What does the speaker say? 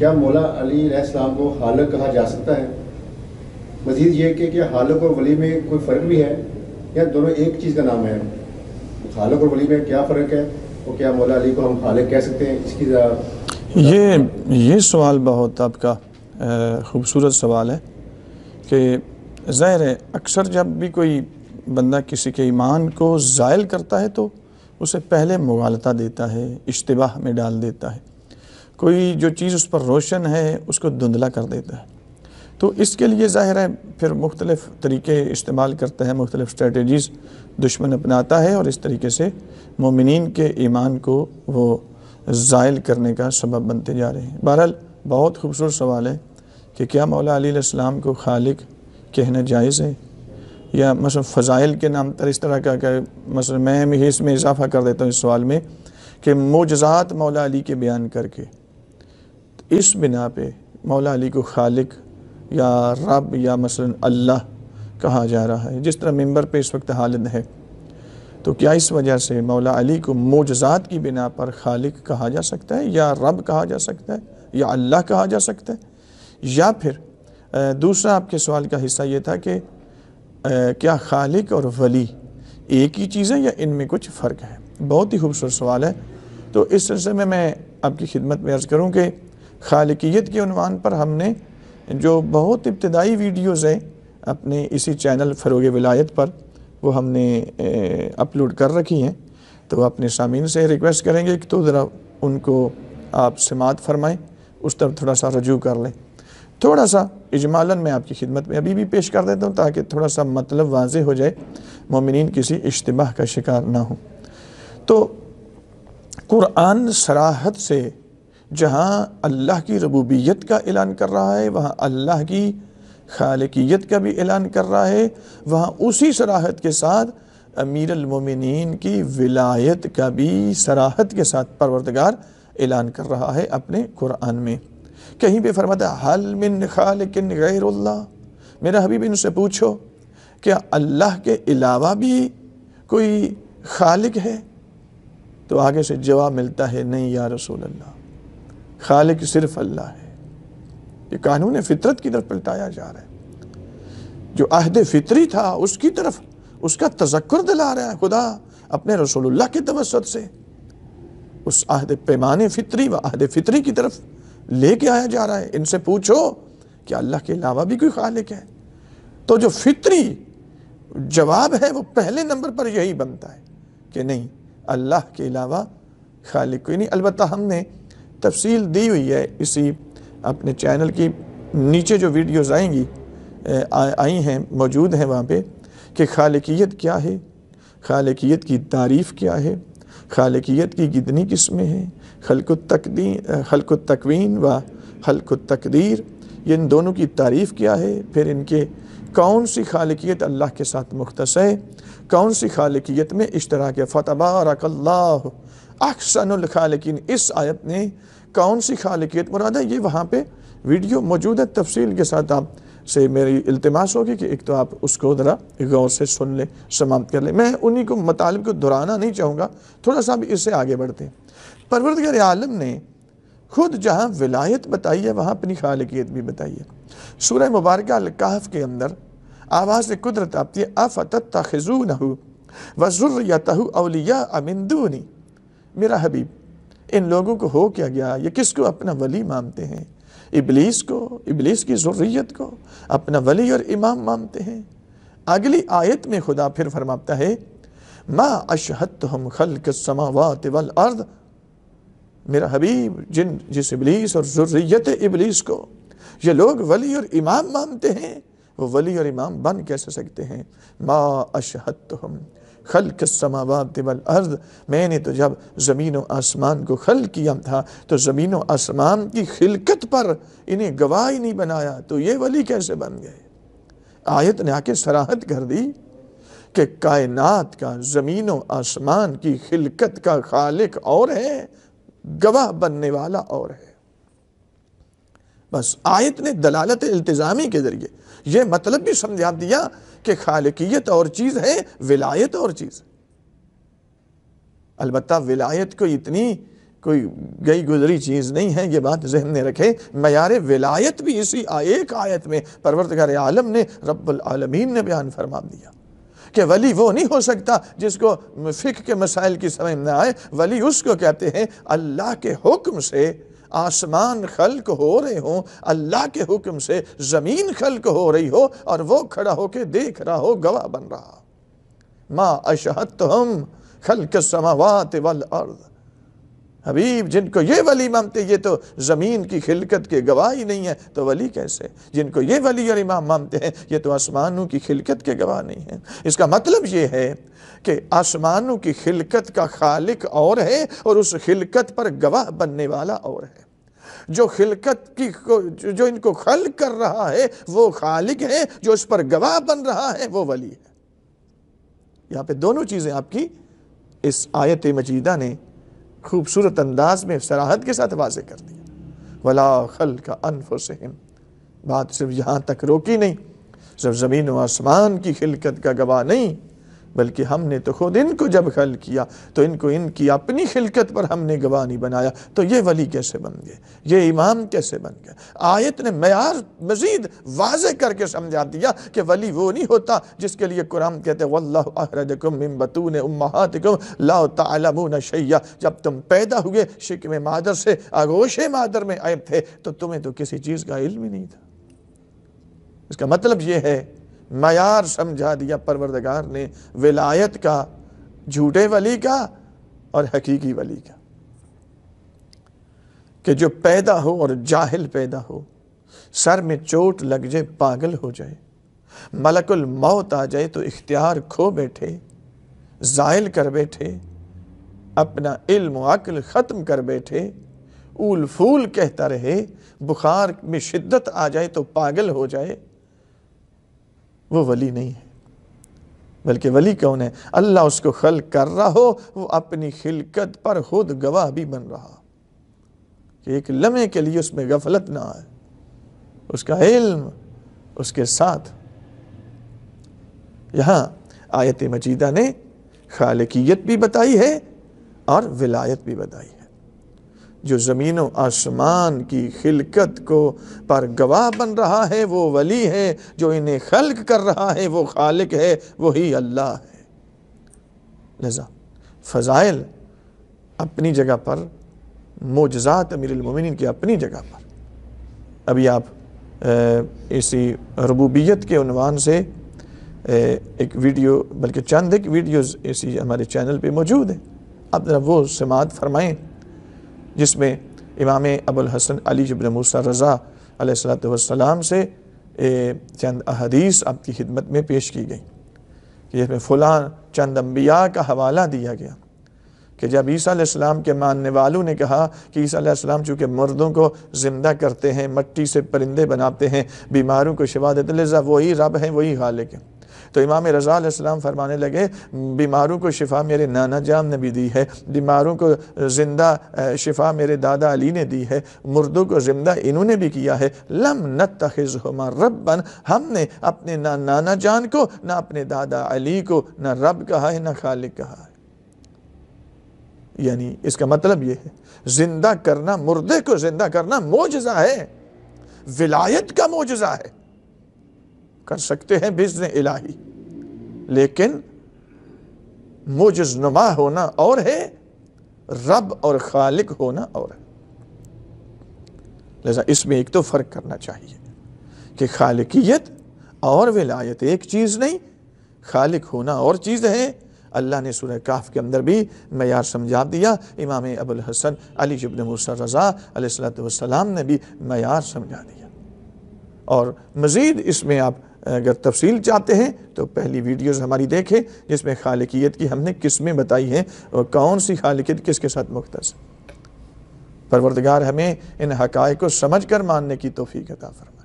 کیا مولا علی علیہ السلام کو خالق کہا جا سکتا ہے؟ مزید یہ کہ کیا خالق اور ولی میں کوئی فرق بھی ہے یا دونوں ایک چیز کا نام ہے؟ خالق اور ولی میں کیا فرق ہے اور کیا مولا علی کو ہم خالق کہہ سکتے ہیں؟ اس کی یہ سوال بہت آپ کا خوبصورت سوال ہے کہ ظاہر ہے اکثر جب بھی کوئی بندہ کسی کے ایمان کو زائل کرتا ہے تو اسے پہلے مغالطہ دیتا ہے، اشتباہ میں ڈال دیتا ہے، کوئی جو چیز اس پر روشن ہے اس کو دھندلا کر دیتا ہے۔ تو اس کے لیے ظاہر ہے پھر مختلف طریقے استعمال کرتا ہے، مختلف اسٹریٹجیز دشمن اپناتا ہے اور اس طریقے سے مومنین کے ایمان کو وہ زائل کرنے کا سبب بنتے جا رہے ہیں۔ بہرحال بہت خوبصورت سوال ہے کہ کیا مولا علی علیہ السلام کو خالق کہنا جائز ہے، یا مثلا فضائل کے نام پر اس طرح کا کہ مثلا میں اس میں اضافہ کر دیتا ہوں اس سوال میں کہ معجزات مولا علی کے بیان کر کے اس بنا پہ مولا علی کو خالق یا رب یا مثلا اللہ کہا جا رہا ہے، جس طرح ممبر پہ اس وقت حالت ہے، تو کیا اس وجہ سے مولا علی کو معجزات کی بنا پر خالق کہا جا سکتا ہے یا رب کہا جا سکتا ہے یا اللہ کہا جا سکتا ہے؟ یا پھر دوسرا آپ کے سوال کا حصہ یہ تھا کہ کیا خالق اور ولی ایک ہی چیز ہے یا ان میں کچھ فرق ہے؟ بہت ہی خوبصورت سوال ہے۔ تو اس سلسلے میں آپ کی خدمت میں عرض کروں کہ خالقیت کے عنوان پر ہم نے جو بہت ابتدائی ویڈیوز ہیں اپنے اسی چینل فروغ ولایت پر وہ ہم نے اپلوڈ کر رکھی ہیں، تو اپنے سامعین سے ریکویسٹ کریں گے کہ تو ذرا ان کو آپ سماعت فرمائیں، اس طرف تھوڑا سا رجوع کر لیں۔ تھوڑا سا اجمالاً میں آپ کی خدمت میں ابھی بھی پیش کر دیتا ہوں تاکہ تھوڑا سا مطلب واضح ہو جائے، مومنین کسی اشتباہ کا شکار نہ ہوں۔ تو قرآن صراحت سے جہاں اللہ کی ربوبیت کا اعلان کر رہا ہے وہاں اللہ کی خالقیت کا بھی اعلان کر رہا ہے، وہاں اسی صراحت کے ساتھ امیر المومنین کی ولایت کا بھی صراحت کے ساتھ پروردگار اعلان کر رہا ہے اپنے قرآن میں۔ کہیں پہ فرماتا ہے حل من خالق غیر اللہ، میرا حبیب ان سے پوچھو کیا اللہ کے علاوہ بھی کوئی خالق ہے؟ تو آگے سے جواب ملتا ہے نہیں یا رسول اللہ، خالق صرف اللہ ہے۔ یہ قانون فطرت کی طرف پلٹایا جا رہا ہے، جو عہد فطری تھا اس کی طرف اس کا تذکر دلا رہا ہے خدا اپنے رسول اللہ کے توسط سے، اس عہد پیمان فطری و عہد فطری کی طرف لے کے آیا جا رہا ہے۔ ان سے پوچھو کہ اللہ کے علاوہ بھی کوئی خالق ہے؟ تو جو فطری جواب ہے وہ پہلے نمبر پر یہی بنتا ہے کہ نہیں، اللہ کے علاوہ خالق کوئی نہیں۔ البتہ ہم نے تفصیل دی ہوئی ہے اسی اپنے چینل کی نیچے جو ویڈیوز آئی ہیں موجود ہیں وہاں پہ کہ خالقیت کیا ہے، خالقیت کی تعریف کیا ہے، خالقیت کی کتنی قسمیں ہیں، خلق التکوین و خلق التقدیر، یہ ان دونوں کی تعریف کیا ہے، پھر ان کے کون سی خالقیت اللہ کے ساتھ مختص ہے، کون سی خالقیت میں اشتراک ہے۔ فتبارک اللہ احسن الخالقین، اس آیت نے کون سی خالقیت مراد ہے، یہ وہاں پہ ویڈیو موجود ہے، تفصیل کے ساتھ آپ سے میری التماس ہوگی کہ ایک تو آپ اس کو ذرا غور سے سن لیں، سماعت کر لیں۔ میں انہی کو مطالب کو دہرانا نہیں چاہوں گا، تھوڑا سا بھی اس سے آگے بڑھتے ہیں۔ پروردگار عالم نے خود جہاں ولایت بتائی ہے وہاں اپنی خالقیت بھی بتائی ہے۔ سورہ مبارکہ الکہف کے اندر آواز قدرت آتی ہے افتتخذونہ وذریتہ اولیاء من دونی، میرا حبیب ان لوگوں کو ہو کیا گیا، یہ کس کو اپنا ولی مانتے ہیں؟ ابلیس کو، ابلیس کی ذریت کو اپنا ولی اور امام مانتے ہیں۔ اگلی آیت میں خدا پھر فرماتا ہے ما اشہدتہم خلق السماوات والارض، میرا حبیب جس ابلیس اور ذریت ابلیس کو یہ لوگ ولی اور امام مانتے ہیں، وہ ولی اور امام بن کیسے سکتے ہیں؟ ما اشہدتہم خلق السماوات والارض، میں نے تو جب زمین و آسمان کو خلق کیا تھا تو زمین و آسمان کی خلقت پر انہیں گواہی نہیں بنایا، تو یہ ولی کیسے بن گئے؟ آیت نے آ کے صراحت کر دی کہ کائنات کا، زمین و آسمان کی خلقت کا خالق اور ہے، گواہ بننے والا اور ہے۔ بس آیت نے دلالت التزامی کے ذریعے یہ مطلب بھی سمجھا دیا کہ خالقیت اور چیز ہے، ولایت اور چیز ہے۔ البتہ ولایت کو اتنی کوئی گئی گزری چیز نہیں ہے، یہ بات ذہن میں رکھے۔ معیار ولایت بھی اسی ایک آیت میں پروردگار عالم نے رب العالمین نے بیان فرما دیا کہ ولی وہ نہیں ہو سکتا جس کو فقہ کے مسائل کی سمجھ نہ آئے۔ ولی اس کو کہتے ہیں اللہ کے حکم سے آسمان خلق ہو رہے ہوں، اللہ کے حکم سے زمین خلق ہو رہی ہو اور وہ کھڑا ہو کے دیکھ رہا ہو، گواہ بن رہا۔ ما اشہدتہم خلق السماوات والارض۔ حبیب جن کو یہ ولی مانتے یہ تو زمین کی خلقت کے گواہ ہی نہیں ہے، تو ولی کیسے؟ جن کو یہ ولی اور امام مانتے ہیں یہ تو آسمانوں کی خلقت کے گواہ نہیں ہیں۔ اس کا مطلب یہ ہے کہ آسمانوں کی خلقت کا خالق اور ہے اور اس خلقت پر گواہ بننے والا اور ہے۔ جو خلقت کی جو ان کو خلق کر رہا ہے وہ خالق ہے، جو اس پر گواہ بن رہا ہے وہ ولی ہے۔ یہاں پہ دونوں چیزیں آپ کی اس آیت مجیدہ نے خوبصورت انداز میں صراحت کے ساتھ واضح کر دیا۔ ولا خلق انفسہم، بات صرف یہاں تک روکی نہیں، صرف زمین و آسمان کی خلقت کا گواہ نہیں، بلکہ ہم نے تو خود ان کو جب خلق کیا تو ان کو ان کی اپنی خلقت پر ہم نے گواہ نہیں بنایا، تو یہ ولی کیسے بن گئے، یہ امام کیسے بن گئے؟ آیت نے معیار مزید واضح کر کے سمجھا دیا کہ ولی وہ نہیں ہوتا جس کے لیے قرآن کہتے ہیں واللہ اخرجکم من بطون امہاتکم لا تعلمون شیئا، جب تم پیدا ہوئے شکم مادر سے، آغوش مادر میں آئے تھے تو تمہیں تو کسی چیز کا علم ہی نہیں تھا۔ اس کا مطلب یہ ہے معیار سمجھا دیا پروردگار نے ولایت کا، جھوٹے ولی کا اور حقیقی ولی کا، کہ جو پیدا ہو اور جاہل پیدا ہو، سر میں چوٹ لگ جائے پاگل ہو جائے، ملک الموت آ جائے تو اختیار کھو بیٹھے، زائل کر بیٹھے، اپنا علم و عقل ختم کر بیٹھے، اول پھول کہتا رہے، بخار میں شدت آ جائے تو پاگل ہو جائے، وہ ولی نہیں ہے۔ بلکہ ولی کون ہے؟ اللہ اس کو خلق کر رہا ہو، وہ اپنی خلقت پر خود گواہ بھی بن رہا کہ ایک لمحے کے لیے اس میں غفلت نہ آئے، اس کا علم اس کے ساتھ۔ یہاں آیت مجیدہ نے خالقیت بھی بتائی ہے اور ولایت بھی بتائی ہے۔ جو زمین و آسمان کی خلقت کو پر گواہ بن رہا ہے وہ ولی ہے، جو انہیں خلق کر رہا ہے وہ خالق ہے، وہی اللہ ہے۔ لذا فضائل اپنی جگہ پر، معجزات امیر المومنین کی اپنی جگہ پر۔ ابھی آپ اسی ربوبیت کے عنوان سے ایک ویڈیو، بلکہ چند ایک ویڈیوز اسی ہمارے چینل پہ موجود ہیں، آپ ذرا وہ سماعت فرمائیں، جس میں امام ابو الحسن علی بن موسیٰ رضا علیہ السلام سے چند احادیث آپ کی خدمت میں پیش کی گئی کہ اس میں فلاں چند انبیاء کا حوالہ دیا گیا کہ جب عیسیٰ علیہ السلام کے ماننے والوں نے کہا کہ عیسیٰ علیہ السلام چونکہ مردوں کو زندہ کرتے ہیں، مٹی سے پرندے بناتے ہیں، بیماروں کو شفا دیتے ہیں، لذا وہی رب ہیں، وہی خالق ہیں، تو امام رضا علیہ السلام فرمانے لگے بیماروں کو شفا میرے نانا جان نے بھی دی ہے، بیماروں کو زندہ شفا میرے دادا علی نے دی ہے، مردوں کو زندہ انہوں نے بھی کیا ہے، لم نتخذہما ربا، ہم نے اپنے نہ نانا جان کو، نہ اپنے دادا علی کو نہ رب کہا ہے نہ خالق کہا ہے۔ یعنی اس کا مطلب یہ ہے زندہ کرنا، مردے کو زندہ کرنا معجزہ ہے، ولایت کا معجزہ ہے، کر سکتے ہیں بإذن الہی، لیکن معجز نما ہونا اور ہے، رب اور خالق ہونا اور ہے۔ لذا اس میں ایک تو فرق کرنا چاہیے کہ خالقیت اور ولایت ایک چیز نہیں، خالق ہونا اور چیز ہے۔ اللہ نے سورہ کہف کے اندر بھی معیار سمجھا دیا، امام ابو الحسن علی بن موسیٰ رضا علیہ السلام نے بھی معیار سمجھا دیا۔ اور مزید اس میں آپ اگر تفصیل چاہتے ہیں تو پہلی ویڈیوز ہماری دیکھیں جس میں خالقیت کی ہم نے قسمیں بتائی ہیں اور کون سی خالقیت کس کے ساتھ مختص ہے۔ پروردگار ہمیں ان حقائق کو سمجھ کر ماننے کی توفیق عطا فرمائے۔